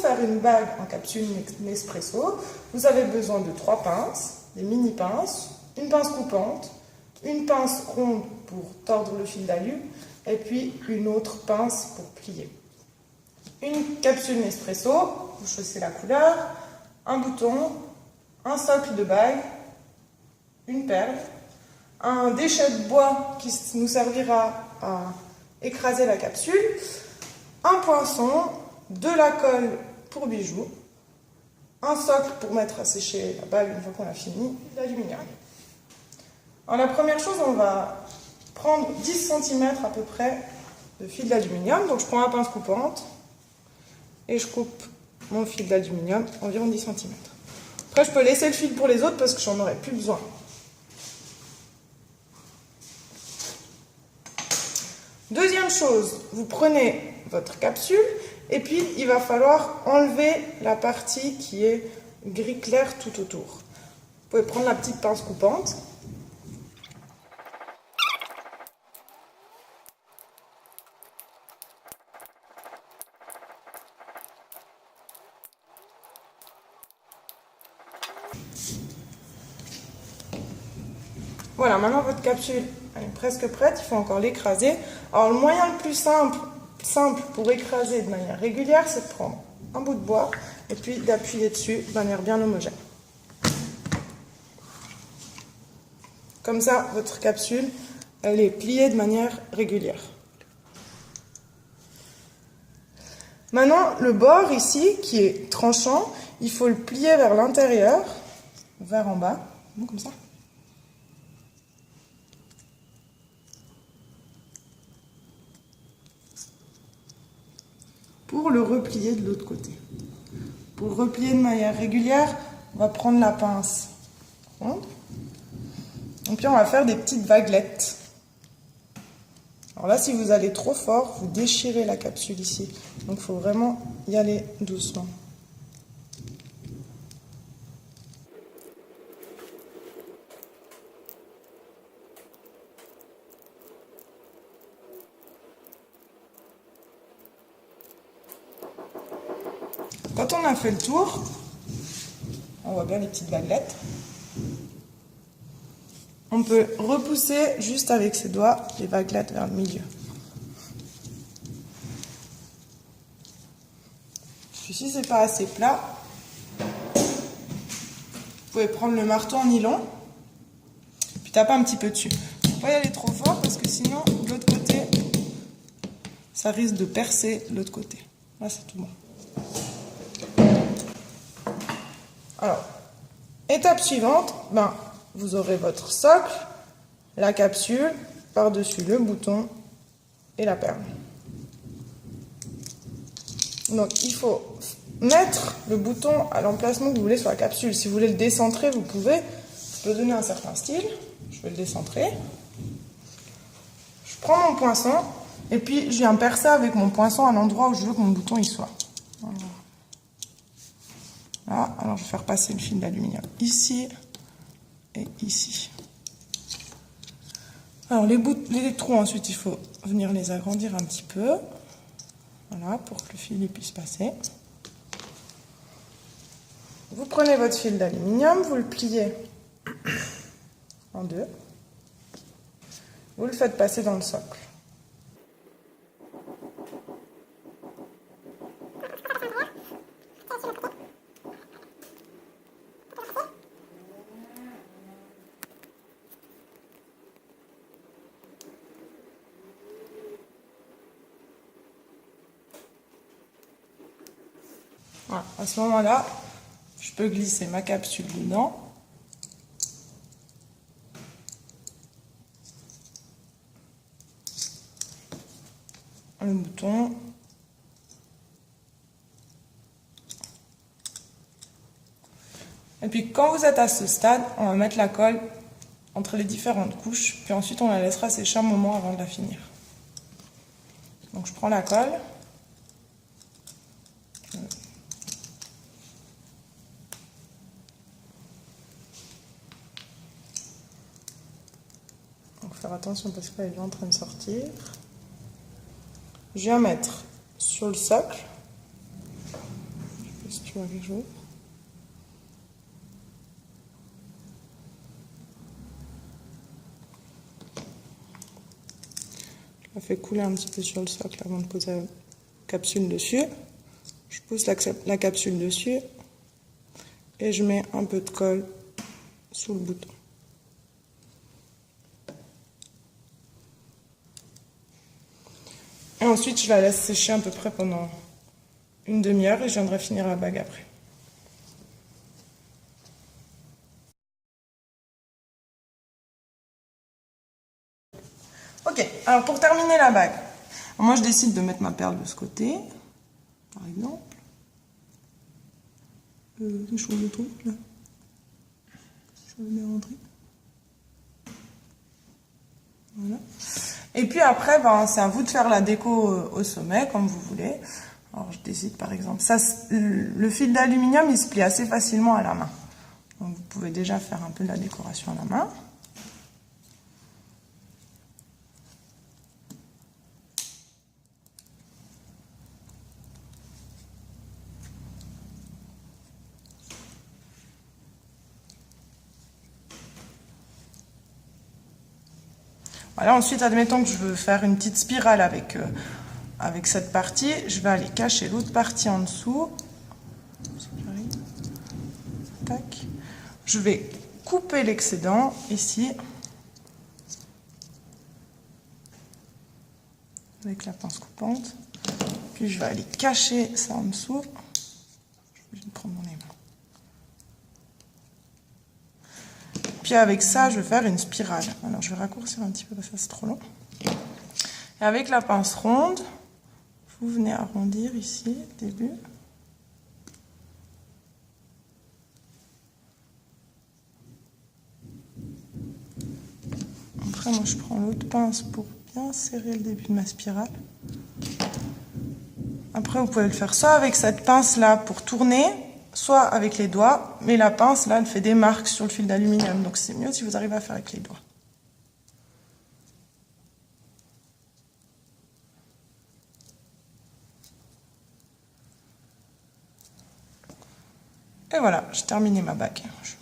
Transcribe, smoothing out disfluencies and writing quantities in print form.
faire une bague en capsule Nespresso, vous avez besoin de 3 pinces, des mini pinces, une pince coupante, une pince ronde pour tordre le fil d'alu et puis une autre pince pour plier. Une capsule Nespresso, vous choisissez la couleur, un bouton, un socle de bague, une perle, un déchet de bois qui nous servira à écraser la capsule, un poinçon, de la colle pour bijoux, un socle pour mettre à sécher la bague une fois qu'on a fini, de l'aluminium. Alors la première chose, on va prendre 10 cm à peu près de fil d'aluminium. Donc je prends ma pince coupante et je coupe mon fil d'aluminium, environ 10 cm. Après je peux laisser le fil pour les autres parce que j'en aurai plus besoin. Deuxième chose, vous prenez votre capsule et puis il va falloir enlever la partie qui est gris clair tout autour. Vous pouvez prendre la petite pince coupante. Voilà, maintenant votre capsule elle est presque prête, il faut encore l'écraser. Alors le moyen le plus simple pour écraser de manière régulière, c'est de prendre un bout de bois et puis d'appuyer dessus de manière bien homogène. Comme ça, votre capsule, elle est pliée de manière régulière. Maintenant, le bord ici, qui est tranchant, il faut le plier vers l'intérieur, vers en bas, comme ça. Pour le replier de l'autre côté. Pour le replier de manière régulière, on va prendre la pince ronde. Et puis on va faire des petites vaguelettes. Alors là, si vous allez trop fort, vous déchirez la capsule ici. Donc il faut vraiment y aller doucement. Quand on a fait le tour, on voit bien les petites vaguelettes. On peut repousser juste avec ses doigts les vaguelettes vers le milieu. Si c'est pas assez plat, vous pouvez prendre le marteau en nylon, puis taper un petit peu dessus. Il ne faut pas y aller trop fort parce que sinon, de l'autre côté, ça risque de percer de l'autre côté. Là, c'est tout bon. Alors, étape suivante, vous aurez votre socle, la capsule, par-dessus le bouton et la perle. Donc, il faut mettre le bouton à l'emplacement que vous voulez sur la capsule. Si vous voulez le décentrer, vous pouvez. Je peux donner un certain style. Je vais le décentrer. Je prends mon poinçon et puis je viens percer avec mon poinçon à l'endroit où je veux que mon bouton y soit. Là, alors je vais faire passer le fil d'aluminium ici et ici. Alors les trous ensuite il faut venir les agrandir un petit peu. Voilà, pour que le fil puisse passer. Vous prenez votre fil d'aluminium, vous le pliez en deux. Vous le faites passer dans le socle. Voilà, à ce moment-là, je peux glisser ma capsule dedans. Le bouton. Et puis quand vous êtes à ce stade, on va mettre la colle entre les différentes couches, puis ensuite on la laissera sécher un moment avant de la finir. Donc je prends la colle. Faire attention parce qu'elle est en train de sortir. Je viens mettre sur le socle si tu vois quelque chose. Je la fais couler un petit peu sur le socle avant de poser la capsule dessus. Je pose la capsule dessus et je mets un peu de colle sous le bouton. Et ensuite, je la laisse sécher à peu près pendant une demi-heure et je viendrai finir la bague après. Ok, alors pour terminer la bague, moi je décide de mettre ma perle de ce côté, par exemple. Je trouve le trou, là. Je vais le mettre rentrer. Voilà. Et puis après, ben, c'est à vous de faire la déco au sommet, comme vous voulez. Alors je décide par exemple, ça, le fil d'aluminium, il se plie assez facilement à la main. Donc vous pouvez déjà faire un peu de la décoration à la main. Voilà, ensuite, admettons que je veux faire une petite spirale avec cette partie. Je vais aller cacher l'autre partie en dessous. Tac. Je vais couper l'excédent ici. Avec la pince coupante. Puis je vais aller cacher ça en dessous. Je vais prendre mon aimant. Puis avec ça, je vais faire une spirale. Alors je vais raccourcir un petit peu parce que c'est trop long. Et avec la pince ronde, vous venez arrondir ici, début. Après, moi je prends l'autre pince pour bien serrer le début de ma spirale. Après, vous pouvez le faire soit avec cette pince-là pour tourner, soit avec les doigts, mais la pince, là, elle fait des marques sur le fil d'aluminium, donc c'est mieux si vous arrivez à faire avec les doigts. Et voilà, j'ai terminé ma bague. Je